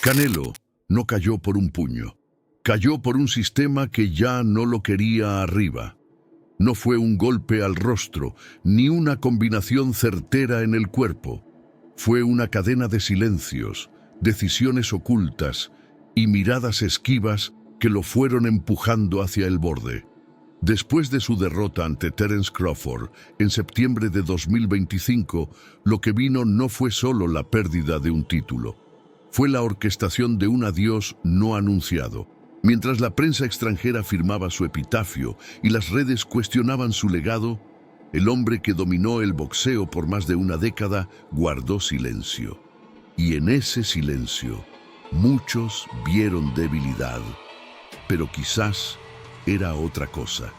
Canelo no cayó por un puño. Cayó por un sistema que ya no lo quería arriba. No fue un golpe al rostro, ni una combinación certera en el cuerpo. Fue una cadena de silencios, decisiones ocultas y miradas esquivas que lo fueron empujando hacia el borde. Después de su derrota ante Terence Crawford en septiembre de 2025, lo que vino no fue solo la pérdida de un título. Fue la orquestación de un adiós no anunciado. Mientras la prensa extranjera firmaba su epitafio y las redes cuestionaban su legado, el hombre que dominó el boxeo por más de una década guardó silencio. Y en ese silencio, muchos vieron debilidad. Pero quizás era otra cosa.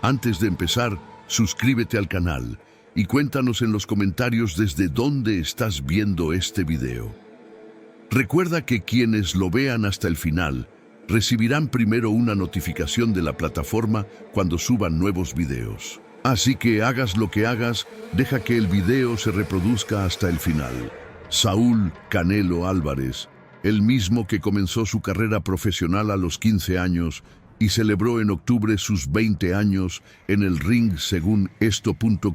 Antes de empezar, suscríbete al canal y cuéntanos en los comentarios desde dónde estás viendo este video. Recuerda que quienes lo vean hasta el final recibirán primero una notificación de la plataforma cuando suban nuevos videos. Así que hagas lo que hagas, deja que el video se reproduzca hasta el final. Saúl Canelo Álvarez, el mismo que comenzó su carrera profesional a los 15 años y celebró en octubre sus 20 años en el ring según esto.com.mx,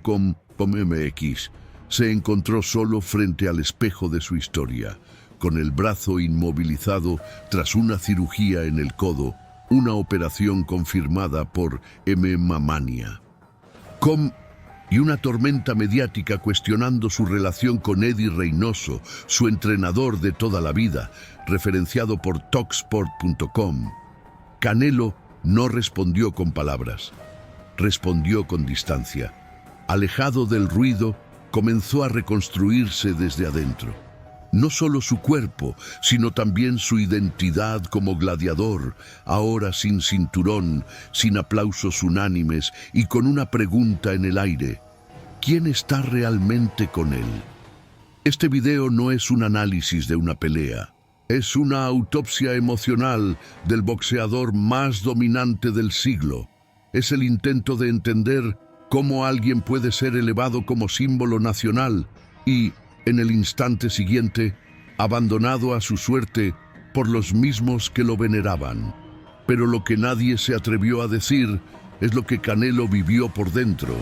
se encontró solo frente al espejo de su historia, con el brazo inmovilizado tras una cirugía en el codo, una operación confirmada por MMA Mania. Y una tormenta mediática cuestionando su relación con Eddie Reynoso, su entrenador de toda la vida, referenciado por Talksport.com. Canelo no respondió con palabras, respondió con distancia. Alejado del ruido, comenzó a reconstruirse desde adentro. No solo su cuerpo, sino también su identidad como gladiador, ahora sin cinturón, sin aplausos unánimes y con una pregunta en el aire: ¿quién está realmente con él? Este video no es un análisis de una pelea. Es una autopsia emocional del boxeador más dominante del siglo. Es el intento de entender cómo alguien puede ser elevado como símbolo nacional y, en el instante siguiente, abandonado a su suerte por los mismos que lo veneraban. Pero lo que nadie se atrevió a decir es lo que Canelo vivió por dentro.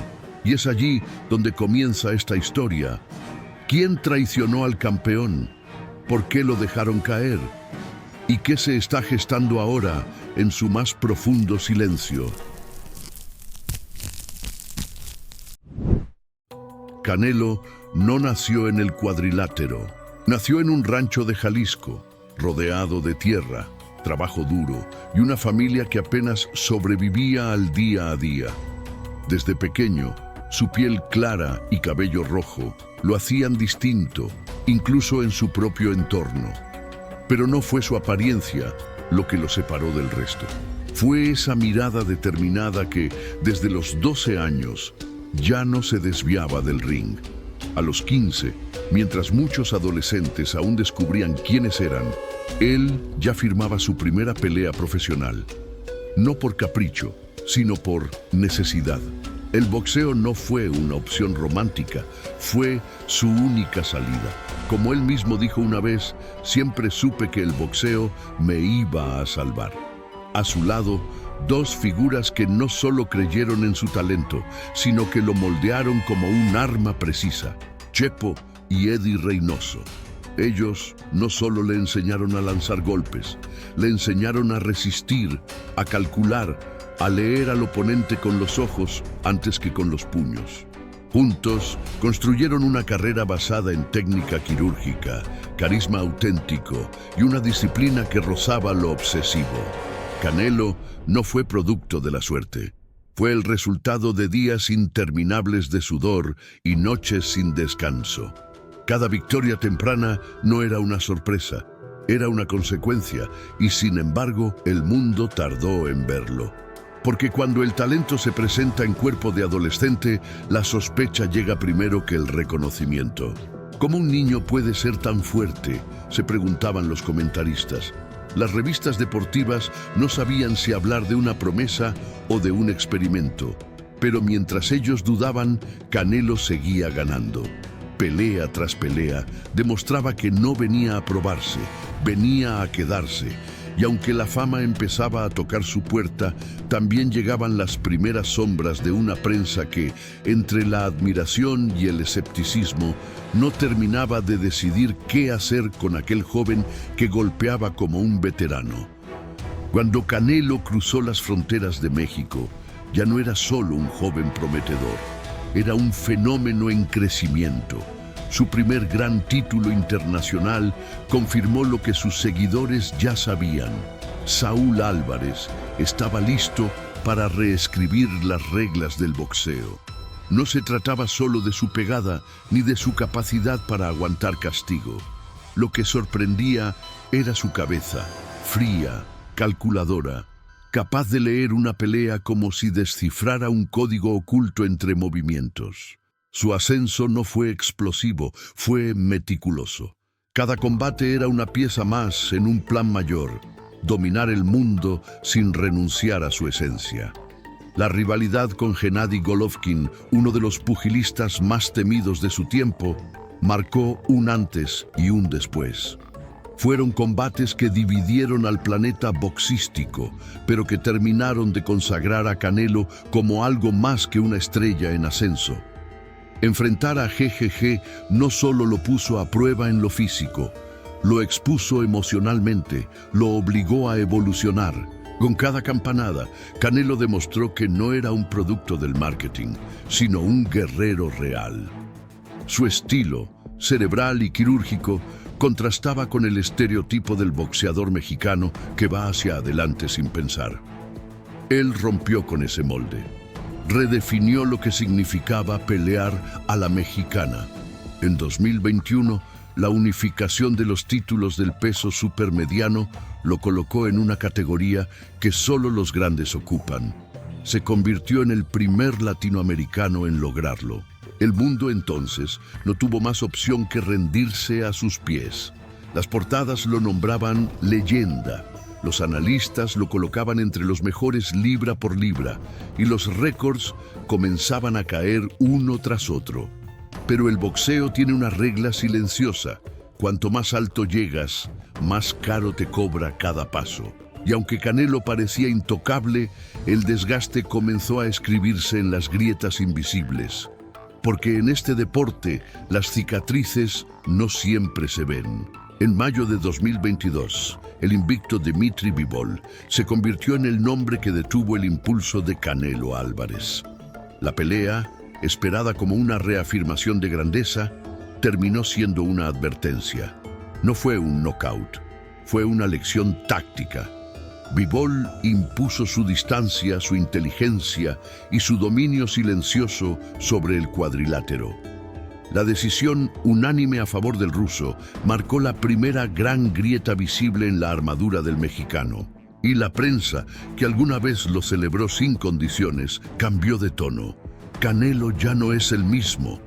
Y es allí donde comienza esta historia. ¿Quién traicionó al campeón? ¿Por qué lo dejaron caer? ¿Y qué se está gestando ahora en su más profundo silencio? Canelo no nació en el cuadrilátero. Nació en un rancho de Jalisco, rodeado de tierra, trabajo duro y una familia que apenas sobrevivía al día a día. Desde pequeño, su piel clara y cabello rojo lo hacían distinto, incluso en su propio entorno. Pero no fue su apariencia lo que lo separó del resto. Fue esa mirada determinada que, desde los 12 años, ya no se desviaba del ring. A los 15, mientras muchos adolescentes aún descubrían quiénes eran, él ya firmaba su primera pelea profesional. No por capricho, sino por necesidad. El boxeo no fue una opción romántica, fue su única salida. Como él mismo dijo una vez, siempre supe que el boxeo me iba a salvar. A su lado, dos figuras que no solo creyeron en su talento, sino que lo moldearon como un arma precisa: Chepo y Eddie Reynoso. Ellos no solo le enseñaron a lanzar golpes, le enseñaron a resistir, a calcular, a leer al oponente con los ojos antes que con los puños. Juntos construyeron una carrera basada en técnica quirúrgica, carisma auténtico y una disciplina que rozaba lo obsesivo. Canelo no fue producto de la suerte. Fue el resultado de días interminables de sudor y noches sin descanso. Cada victoria temprana no era una sorpresa, era una consecuencia, y sin embargo el mundo tardó en verlo. Porque cuando el talento se presenta en cuerpo de adolescente, la sospecha llega primero que el reconocimiento. ¿Cómo un niño puede ser tan fuerte?, se preguntaban los comentaristas. Las revistas deportivas no sabían si hablar de una promesa o de un experimento. Pero mientras ellos dudaban, Canelo seguía ganando. pelea tras pelea, demostraba que no venía a probarse, venía a quedarse. Y aunque la fama empezaba a tocar su puerta, también llegaban las primeras sombras de una prensa que, entre la admiración y el escepticismo, no terminaba de decidir qué hacer con aquel joven que golpeaba como un veterano. Cuando Canelo cruzó las fronteras de México, ya no era solo un joven prometedor, era un fenómeno en crecimiento. Su primer gran título internacional confirmó lo que sus seguidores ya sabían. Saúl Álvarez estaba listo para reescribir las reglas del boxeo. No se trataba solo de su pegada ni de su capacidad para aguantar castigo. Lo que sorprendía era su cabeza, fría, calculadora, capaz de leer una pelea como si descifrara un código oculto entre movimientos. Su ascenso no fue explosivo, fue meticuloso. Cada combate era una pieza más en un plan mayor, dominar el mundo sin renunciar a su esencia. La rivalidad con Gennady Golovkin, uno de los pugilistas más temidos de su tiempo, marcó un antes y un después. Fueron combates que dividieron al planeta boxístico, pero que terminaron de consagrar a Canelo como algo más que una estrella en ascenso. Enfrentar a GGG no solo lo puso a prueba en lo físico, lo expuso emocionalmente, lo obligó a evolucionar. Con cada campanada, Canelo demostró que no era un producto del marketing, sino un guerrero real. Su estilo, cerebral y quirúrgico, contrastaba con el estereotipo del boxeador mexicano que va hacia adelante sin pensar. Él rompió con ese molde. Redefinió lo que significaba pelear a la mexicana. En 2021, la unificación de los títulos del peso supermediano lo colocó en una categoría que solo los grandes ocupan. Se convirtió en el primer latinoamericano en lograrlo. El mundo entonces no tuvo más opción que rendirse a sus pies. Las portadas lo nombraban leyenda. Los analistas lo colocaban entre los mejores libra por libra y los récords comenzaban a caer uno tras otro. Pero el boxeo tiene una regla silenciosa. Cuanto más alto llegas, más caro te cobra cada paso. Y aunque Canelo parecía intocable, el desgaste comenzó a escribirse en las grietas invisibles. Porque en este deporte, las cicatrices no siempre se ven. En mayo de 2022, el invicto Dimitri Bivol se convirtió en el nombre que detuvo el impulso de Canelo Álvarez. La pelea, esperada como una reafirmación de grandeza, terminó siendo una advertencia. No fue un knockout, fue una lección táctica. Bivol impuso su distancia, su inteligencia y su dominio silencioso sobre el cuadrilátero. La decisión unánime a favor del ruso marcó la primera gran grieta visible en la armadura del mexicano. Y la prensa, que alguna vez lo celebró sin condiciones, cambió de tono. Canelo ya no es el mismo.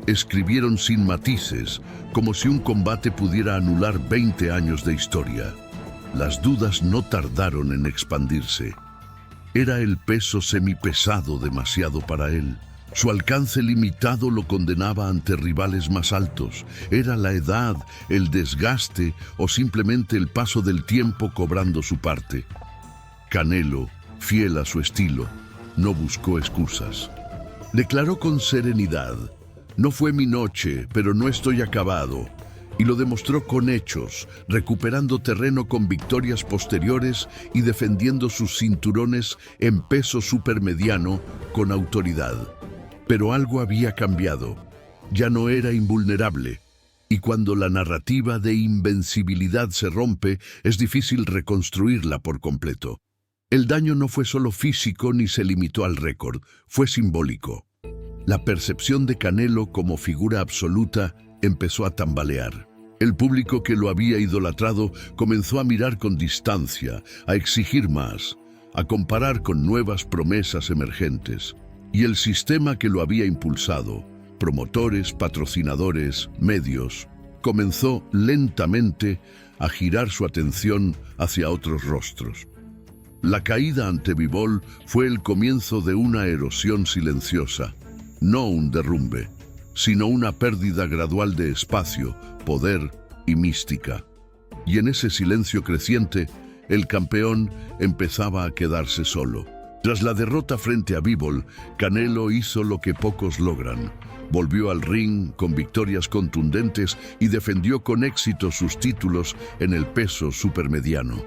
Escribieron sin matices, como si un combate pudiera anular 20 años de historia. Las dudas no tardaron en expandirse. Era el peso semipesado demasiado para él. Su alcance limitado lo condenaba ante rivales más altos. Era la edad, el desgaste o simplemente el paso del tiempo cobrando su parte. Canelo, fiel a su estilo, no buscó excusas. Declaró con serenidad: "No fue mi noche, pero no estoy acabado". Y lo demostró con hechos, recuperando terreno con victorias posteriores y defendiendo sus cinturones en peso supermediano con autoridad. Pero algo había cambiado. Ya no era invulnerable. Y cuando la narrativa de invencibilidad se rompe, es difícil reconstruirla por completo. El daño no fue solo físico ni se limitó al récord, fue simbólico. La percepción de Canelo como figura absoluta empezó a tambalear. El público que lo había idolatrado comenzó a mirar con distancia, a exigir más, a comparar con nuevas promesas emergentes. Y el sistema que lo había impulsado, promotores, patrocinadores, medios, comenzó lentamente a girar su atención hacia otros rostros. La caída ante Bivol fue el comienzo de una erosión silenciosa, no un derrumbe. sino una pérdida gradual de espacio, poder y mística. Y en ese silencio creciente, el campeón empezaba a quedarse solo. Tras la derrota frente a Bivol, Canelo hizo lo que pocos logran. Volvió al ring con victorias contundentes y defendió con éxito sus títulos en el peso supermediano.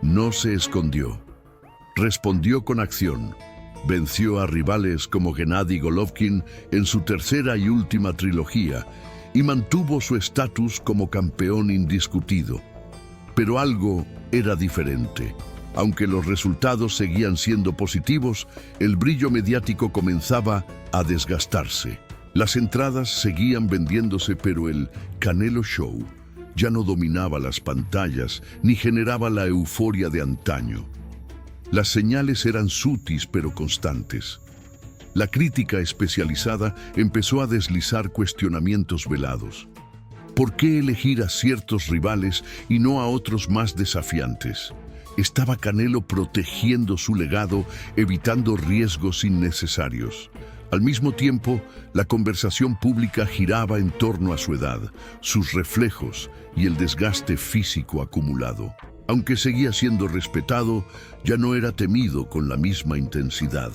No se escondió. Respondió con acción. Venció a rivales como Gennady Golovkin en su tercera y última trilogía y mantuvo su estatus como campeón indiscutido. Pero algo era diferente. Aunque los resultados seguían siendo positivos, el brillo mediático comenzaba a desgastarse. Las entradas seguían vendiéndose, pero el Canelo Show ya no dominaba las pantallas ni generaba la euforia de antaño. Las señales eran sutiles pero constantes. La crítica especializada empezó a deslizar cuestionamientos velados. ¿Por qué elegir a ciertos rivales y no a otros más desafiantes? ¿Estaba Canelo protegiendo su legado, evitando riesgos innecesarios? Al mismo tiempo, la conversación pública giraba en torno a su edad, sus reflejos y el desgaste físico acumulado. Aunque seguía siendo respetado, ya no era temido con la misma intensidad.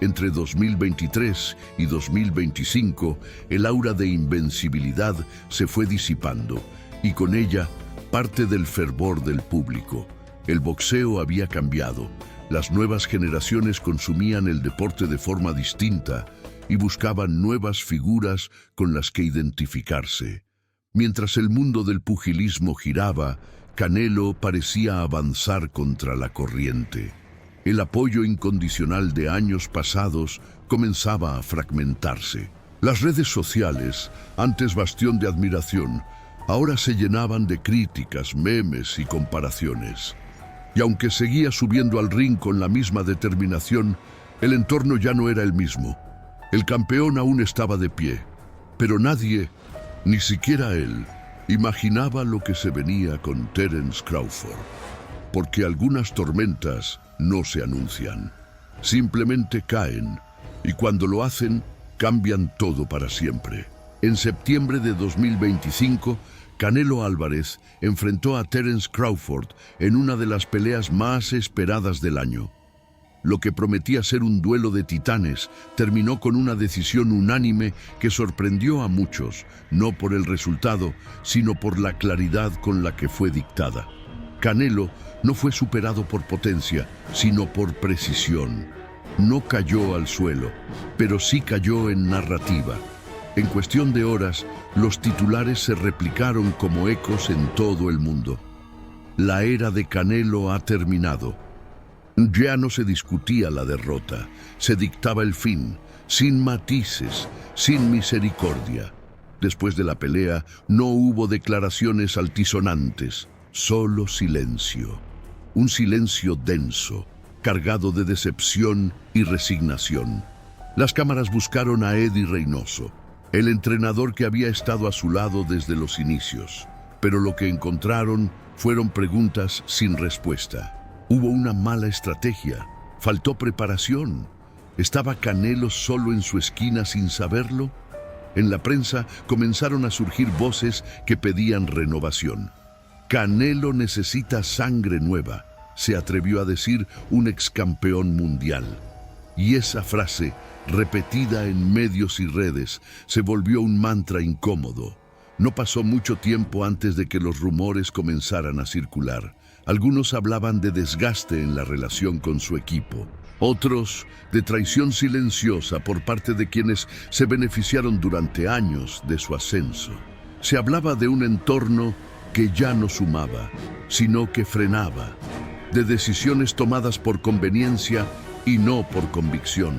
Entre 2023 y 2025, el aura de invencibilidad se fue disipando y con ella parte del fervor del público. El boxeo había cambiado. Las nuevas generaciones consumían el deporte de forma distinta y buscaban nuevas figuras con las que identificarse. Mientras el mundo del pugilismo giraba, Canelo parecía avanzar contra la corriente. El apoyo incondicional de años pasados comenzaba a fragmentarse. Las redes sociales, antes bastión de admiración, ahora se llenaban de críticas, memes y comparaciones. Y aunque seguía subiendo al ring con la misma determinación, el entorno ya no era el mismo. El campeón aún estaba de pie, pero nadie, ni siquiera él, imaginaba lo que se venía con Terence Crawford. Porque algunas tormentas no se anuncian, simplemente caen, y cuando lo hacen, cambian todo para siempre. En septiembre de 2025, Canelo Álvarez enfrentó a Terence Crawford en una de las peleas más esperadas del año. Lo que prometía ser un duelo de titanes terminó con una decisión unánime que sorprendió a muchos, no por el resultado, sino por la claridad con la que fue dictada. Canelo no fue superado por potencia, sino por precisión. No cayó al suelo, pero sí cayó en narrativa. En cuestión de horas, los titulares se replicaron como ecos en todo el mundo. La era de Canelo ha terminado. Ya no se discutía la derrota, se dictaba el fin, sin matices, sin misericordia. Después de la pelea, no hubo declaraciones altisonantes, solo silencio. Un silencio denso, cargado de decepción y resignación. Las cámaras buscaron a Eddie Reynoso, el entrenador que había estado a su lado desde los inicios, pero lo que encontraron fueron preguntas sin respuesta. Hubo una mala estrategia, faltó preparación. ¿Estaba Canelo solo en su esquina sin saberlo? En la prensa comenzaron a surgir voces que pedían renovación. Canelo necesita sangre nueva, se atrevió a decir un excampeón mundial. Y esa frase, repetida en medios y redes, se volvió un mantra incómodo. No pasó mucho tiempo antes de que los rumores comenzaran a circular. Algunos hablaban de desgaste en la relación con su equipo. Otros, de traición silenciosa por parte de quienes se beneficiaron durante años de su ascenso. Se hablaba de un entorno que ya no sumaba, sino que frenaba, de decisiones tomadas por conveniencia y no por convicción.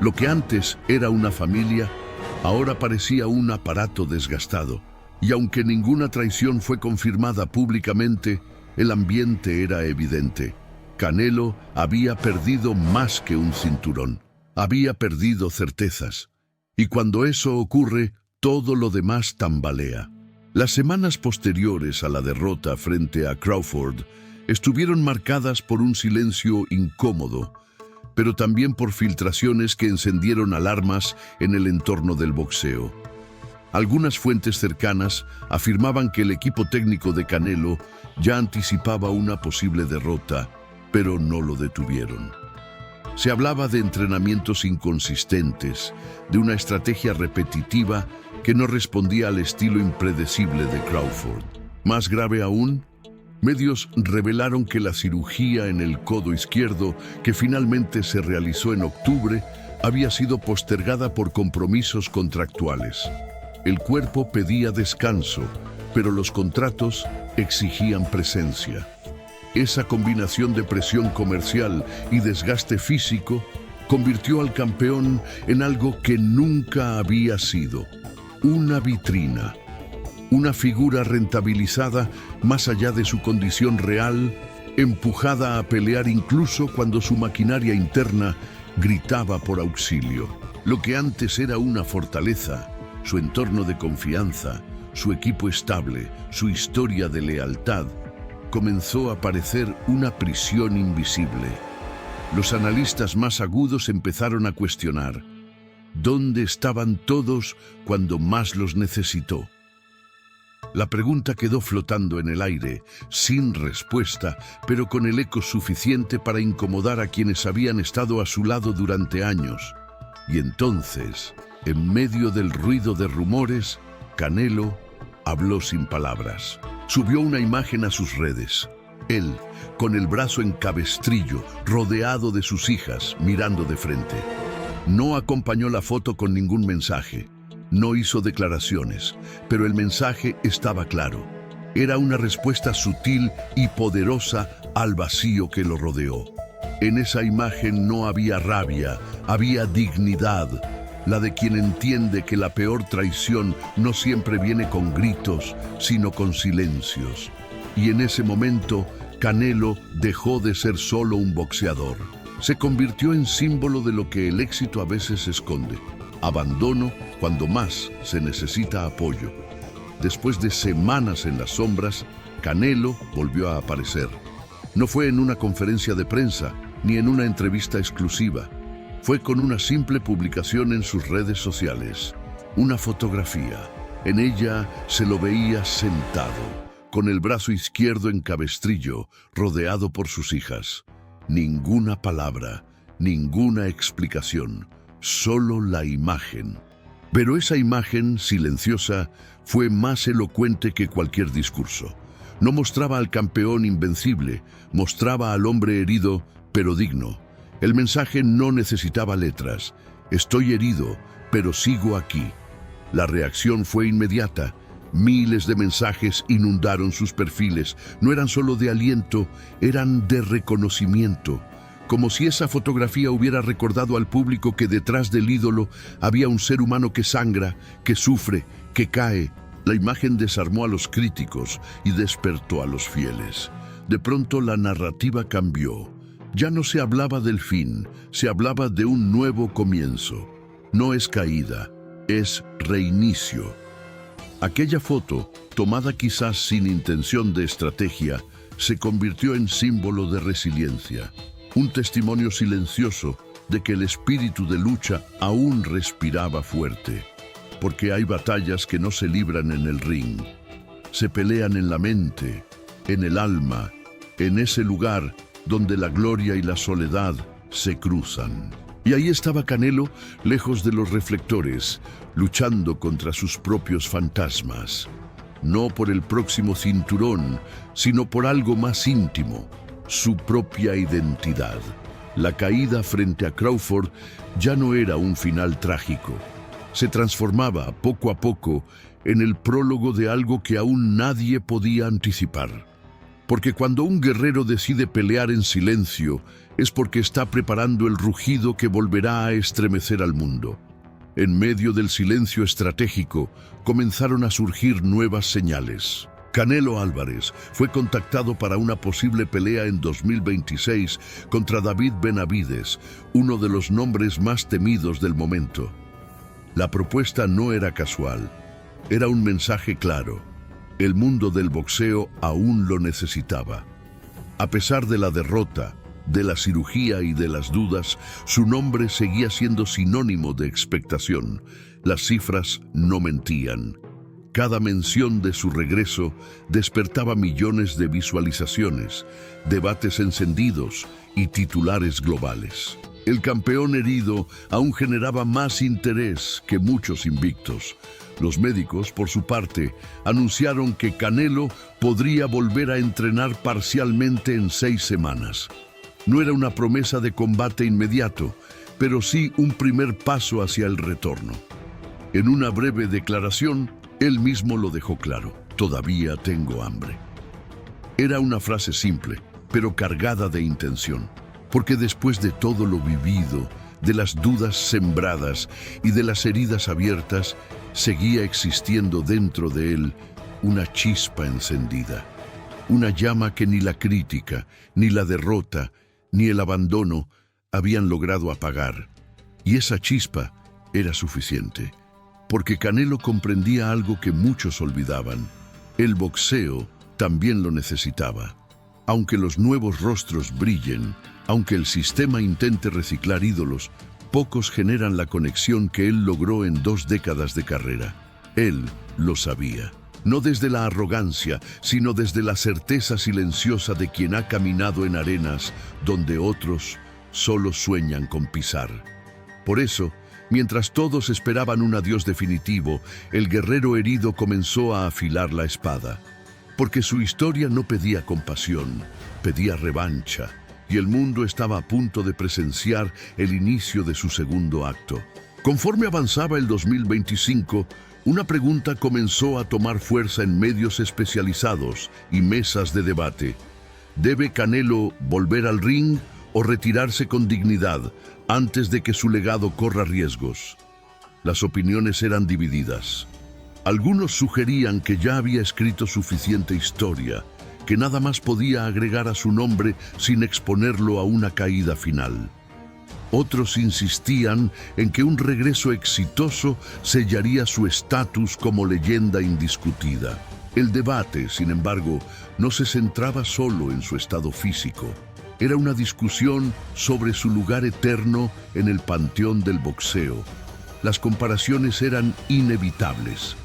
Lo que antes era una familia, ahora parecía un aparato desgastado. Y aunque ninguna traición fue confirmada públicamente, el ambiente era evidente. Canelo había perdido más que un cinturón. Había perdido certezas. Y cuando eso ocurre, todo lo demás tambalea. Las semanas posteriores a la derrota frente a Crawford estuvieron marcadas por un silencio incómodo. pero también por filtraciones que encendieron alarmas en el entorno del boxeo. Algunas fuentes cercanas afirmaban que el equipo técnico de Canelo ya anticipaba una posible derrota, pero no lo detuvieron. Se hablaba de entrenamientos inconsistentes, de una estrategia repetitiva que no respondía al estilo impredecible de Crawford. Más grave aún, medios revelaron que la cirugía en el codo izquierdo, que finalmente se realizó en octubre, había sido postergada por compromisos contractuales. El cuerpo pedía descanso, pero los contratos exigían presencia. Esa combinación de presión comercial y desgaste físico convirtió al campeón en algo que nunca había sido: una vitrina, una figura rentabilizada más allá de su condición real, empujada a pelear incluso cuando su maquinaria interna gritaba por auxilio. Lo que antes era una fortaleza, su entorno de confianza, su equipo estable, su historia de lealtad, comenzó a parecer una prisión invisible. Los analistas más agudos empezaron a cuestionar: ¿dónde estaban todos cuando más los necesitó? La pregunta quedó flotando en el aire, sin respuesta, pero con el eco suficiente para incomodar a quienes habían estado a su lado durante años. Y entonces, en medio del ruido de rumores, Canelo habló sin palabras. Subió una imagen a sus redes. Él, con el brazo en cabestrillo, rodeado de sus hijas, mirando de frente. No acompañó la foto con ningún mensaje. No hizo declaraciones, pero el mensaje estaba claro. Era una respuesta sutil y poderosa al vacío que lo rodeó. En esa imagen no había rabia, había dignidad, la de quien entiende que la peor traición no siempre viene con gritos, sino con silencios. Y en ese momento, Canelo dejó de ser solo un boxeador. Se convirtió en símbolo de lo que el éxito a veces esconde: abandono cuando más se necesita apoyo. Después de semanas en las sombras, Canelo volvió a aparecer. No fue en una conferencia de prensa, ni en una entrevista exclusiva. Fue con una simple publicación en sus redes sociales. Una fotografía. En ella se lo veía sentado, con el brazo izquierdo en cabestrillo, rodeado por sus hijas. Ninguna palabra, ninguna explicación, solo la imagen. Pero esa imagen, silenciosa, fue más elocuente que cualquier discurso. No mostraba al campeón invencible, mostraba al hombre herido, pero digno. El mensaje no necesitaba letras: estoy herido, pero sigo aquí. La reacción fue inmediata. Miles de mensajes inundaron sus perfiles. No eran solo de aliento, eran de reconocimiento. Como si esa fotografía hubiera recordado al público que detrás del ídolo había un ser humano que sangra, que sufre, que cae. La imagen desarmó a los críticos y despertó a los fieles. De pronto la narrativa cambió. Ya no se hablaba del fin, se hablaba de un nuevo comienzo. No es caída, es reinicio. Aquella foto, tomada quizás sin intención de estrategia, se convirtió en símbolo de resiliencia. Un testimonio silencioso de que el espíritu de lucha aún respiraba fuerte. Porque hay batallas que no se libran en el ring. Se pelean en la mente, en el alma, en ese lugar donde la gloria y la soledad se cruzan. Y ahí estaba Canelo, lejos de los reflectores, luchando contra sus propios fantasmas. No por el próximo cinturón, sino por algo más íntimo: su propia identidad. La caída frente a Crawford ya no era un final trágico. Se transformaba, poco a poco, en el prólogo de algo que aún nadie podía anticipar. Porque cuando un guerrero decide pelear en silencio, es porque está preparando el rugido que volverá a estremecer al mundo. En medio del silencio estratégico, comenzaron a surgir nuevas señales. Canelo Álvarez fue contactado para una posible pelea en 2026 contra David Benavides, uno de los nombres más temidos del momento. La propuesta no era casual, era un mensaje claro. El mundo del boxeo aún lo necesitaba. A pesar de la derrota, de la cirugía y de las dudas, su nombre seguía siendo sinónimo de expectación. Las cifras no mentían. Cada mención de su regreso despertaba millones de visualizaciones, debates encendidos y titulares globales. El campeón herido aún generaba más interés que muchos invictos. Los médicos, por su parte, anunciaron que Canelo podría volver a entrenar parcialmente en 6 semanas. No era una promesa de combate inmediato, pero sí un primer paso hacia el retorno. En una breve declaración, él mismo lo dejó claro: todavía tengo hambre. Era una frase simple, pero cargada de intención, porque después de todo lo vivido, de las dudas sembradas y de las heridas abiertas, seguía existiendo dentro de él una chispa encendida, una llama que ni la crítica, ni la derrota, ni el abandono habían logrado apagar. Y esa chispa era suficiente, porque Canelo comprendía algo que muchos olvidaban: el boxeo también lo necesitaba. Aunque los nuevos rostros brillen, aunque el sistema intente reciclar ídolos, pocos generan la conexión que él logró en 2 décadas de carrera. Él lo sabía, no desde la arrogancia, sino desde la certeza silenciosa de quien ha caminado en arenas donde otros solo sueñan con pisar. Por eso, mientras todos esperaban un adiós definitivo, el guerrero herido comenzó a afilar la espada. Porque su historia no pedía compasión, pedía revancha, y el mundo estaba a punto de presenciar el inicio de su segundo acto. Conforme avanzaba el 2025, una pregunta comenzó a tomar fuerza en medios especializados y mesas de debate. ¿Debe Canelo volver al ring o retirarse con dignidad antes de que su legado corra riesgos? Las opiniones eran divididas. Algunos sugerían que ya había escrito suficiente historia, que nada más podía agregar a su nombre sin exponerlo a una caída final. Otros insistían en que un regreso exitoso sellaría su estatus como leyenda indiscutida. El debate, sin embargo, no se centraba solo en su estado físico. Era una discusión sobre su lugar eterno en el panteón del boxeo. Las comparaciones eran inevitables.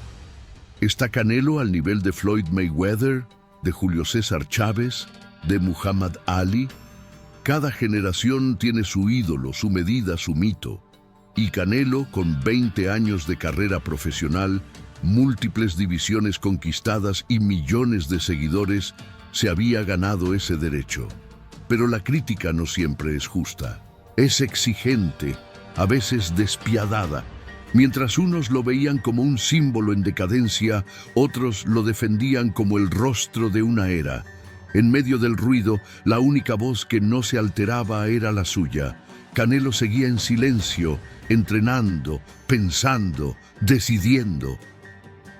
¿Está Canelo al nivel de Floyd Mayweather, de Julio César Chávez, de Muhammad Ali? Cada generación tiene su ídolo, su medida, su mito. Y Canelo, con 20 años de carrera profesional, múltiples divisiones conquistadas y millones de seguidores, se había ganado ese derecho. Pero la crítica no siempre es justa. Es exigente, a veces despiadada. Mientras unos lo veían como un símbolo en decadencia, otros lo defendían como el rostro de una era. En medio del ruido, la única voz que no se alteraba era la suya. Canelo seguía en silencio, entrenando, pensando, decidiendo.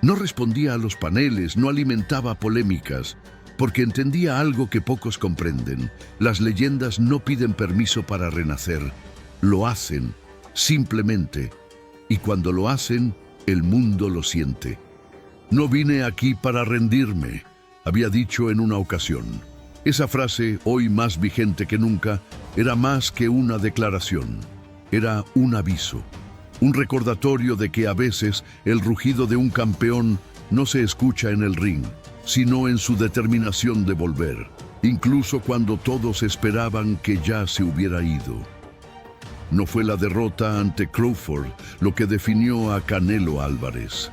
No respondía a los paneles, no alimentaba polémicas, porque entendía algo que pocos comprenden. Las leyendas no piden permiso para renacer, lo hacen, simplemente. Y cuando lo hacen, el mundo lo siente. No vine aquí para rendirme, había dicho en una ocasión. Esa frase, hoy más vigente que nunca, era más que una declaración. Era un aviso, un recordatorio de que a veces el rugido de un campeón no se escucha en el ring, sino en su determinación de volver, incluso cuando todos esperaban que ya se hubiera ido. No fue la derrota ante Crawford lo que definió a Canelo Álvarez.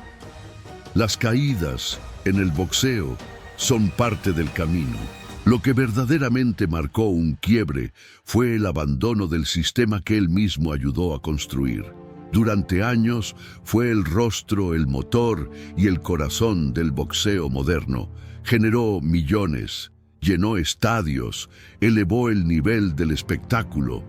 Las caídas en el boxeo son parte del camino. Lo que verdaderamente marcó un quiebre fue el abandono del sistema que él mismo ayudó a construir. Durante años fue el rostro, el motor y el corazón del boxeo moderno. Generó millones, llenó estadios, elevó el nivel del espectáculo.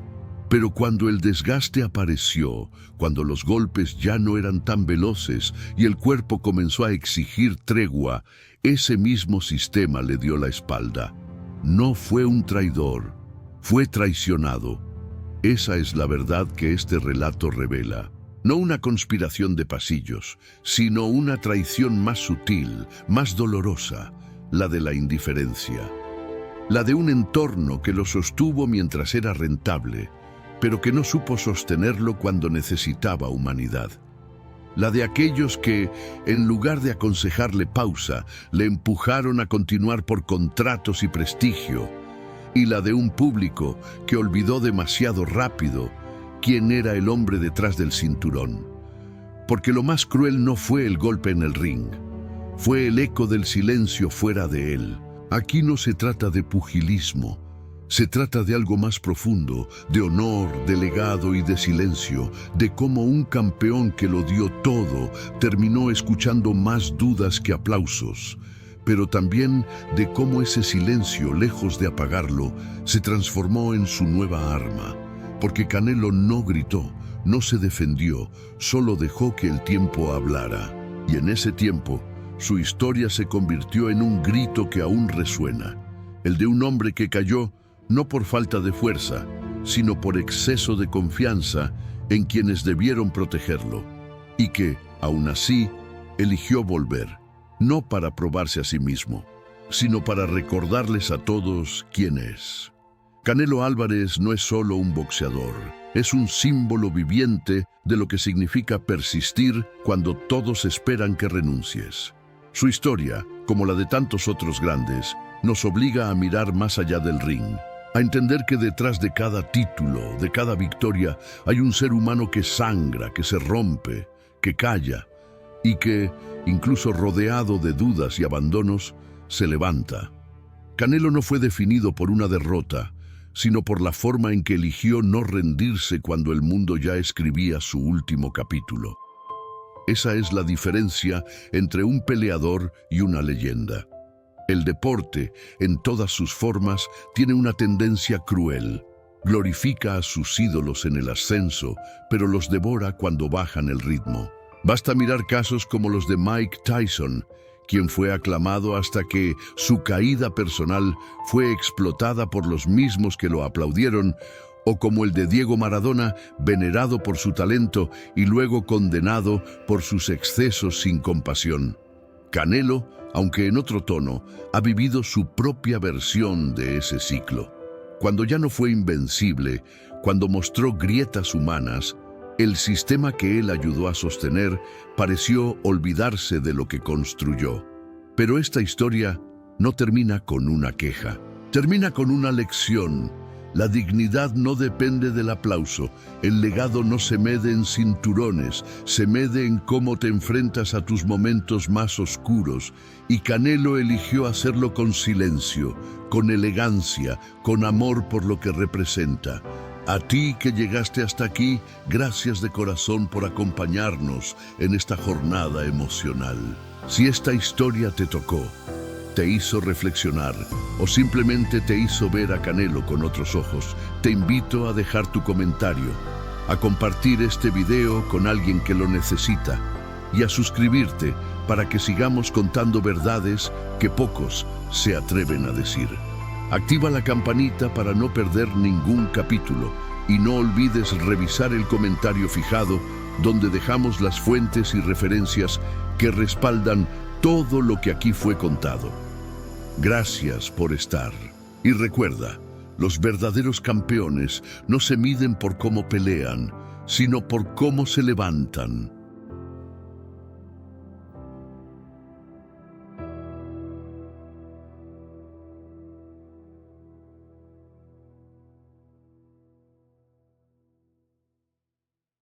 Pero cuando el desgaste apareció, cuando los golpes ya no eran tan veloces y el cuerpo comenzó a exigir tregua, ese mismo sistema le dio la espalda. No fue un traidor, fue traicionado. Esa es la verdad que este relato revela. No una conspiración de pasillos, sino una traición más sutil, más dolorosa, la de la indiferencia. la de un entorno que lo sostuvo mientras era rentable, pero que no supo sostenerlo cuando necesitaba humanidad. La de aquellos que, en lugar de aconsejarle pausa, le empujaron a continuar por contratos y prestigio, y la de un público que olvidó demasiado rápido quién era el hombre detrás del cinturón. Porque lo más cruel no fue el golpe en el ring, fue el eco del silencio fuera de él. Aquí no se trata de pugilismo, se trata de algo más profundo, de honor, de legado y de silencio, de cómo un campeón que lo dio todo terminó escuchando más dudas que aplausos, pero también de cómo ese silencio, lejos de apagarlo, se transformó en su nueva arma, porque Canelo no gritó, no se defendió, solo dejó que el tiempo hablara. Y en ese tiempo, su historia se convirtió en un grito que aún resuena, el de un hombre que cayó no por falta de fuerza, sino por exceso de confianza en quienes debieron protegerlo, y que, aún así, eligió volver, no para probarse a sí mismo, sino para recordarles a todos quién es. Canelo Álvarez no es solo un boxeador, es un símbolo viviente de lo que significa persistir cuando todos esperan que renuncies. Su historia, como la de tantos otros grandes, nos obliga a mirar más allá del ring, a entender que detrás de cada título, de cada victoria, hay un ser humano que sangra, que se rompe, que calla y que, incluso rodeado de dudas y abandonos, se levanta. Canelo no fue definido por una derrota, sino por la forma en que eligió no rendirse cuando el mundo ya escribía su último capítulo. Esa es la diferencia entre un peleador y una leyenda. El deporte, en todas sus formas, tiene una tendencia cruel. Glorifica a sus ídolos en el ascenso, pero los devora cuando bajan el ritmo. Basta mirar casos como los de Mike Tyson, quien fue aclamado hasta que su caída personal fue explotada por los mismos que lo aplaudieron, o como el de Diego Maradona, venerado por su talento y luego condenado por sus excesos sin compasión. Canelo, aunque en otro tono, ha vivido su propia versión de ese ciclo. Cuando ya no fue invencible, cuando mostró grietas humanas, el sistema que él ayudó a sostener pareció olvidarse de lo que construyó. Pero esta historia no termina con una queja, termina con una lección. La dignidad no depende del aplauso, el legado no se mede en cinturones, se mede en cómo te enfrentas a tus momentos más oscuros, y Canelo eligió hacerlo con silencio, con elegancia, con amor por lo que representa. A ti que llegaste hasta aquí, gracias de corazón por acompañarnos en esta jornada emocional. Si esta historia te tocó, te hizo reflexionar o simplemente te hizo ver a Canelo con otros ojos, te invito a dejar tu comentario, a compartir este video con alguien que lo necesita y a suscribirte para que sigamos contando verdades que pocos se atreven a decir. Activa la campanita para no perder ningún capítulo y no olvides revisar el comentario fijado donde dejamos las fuentes y referencias que respaldan todo lo que aquí fue contado. Gracias por estar. Y recuerda, los verdaderos campeones no se miden por cómo pelean, sino por cómo se levantan.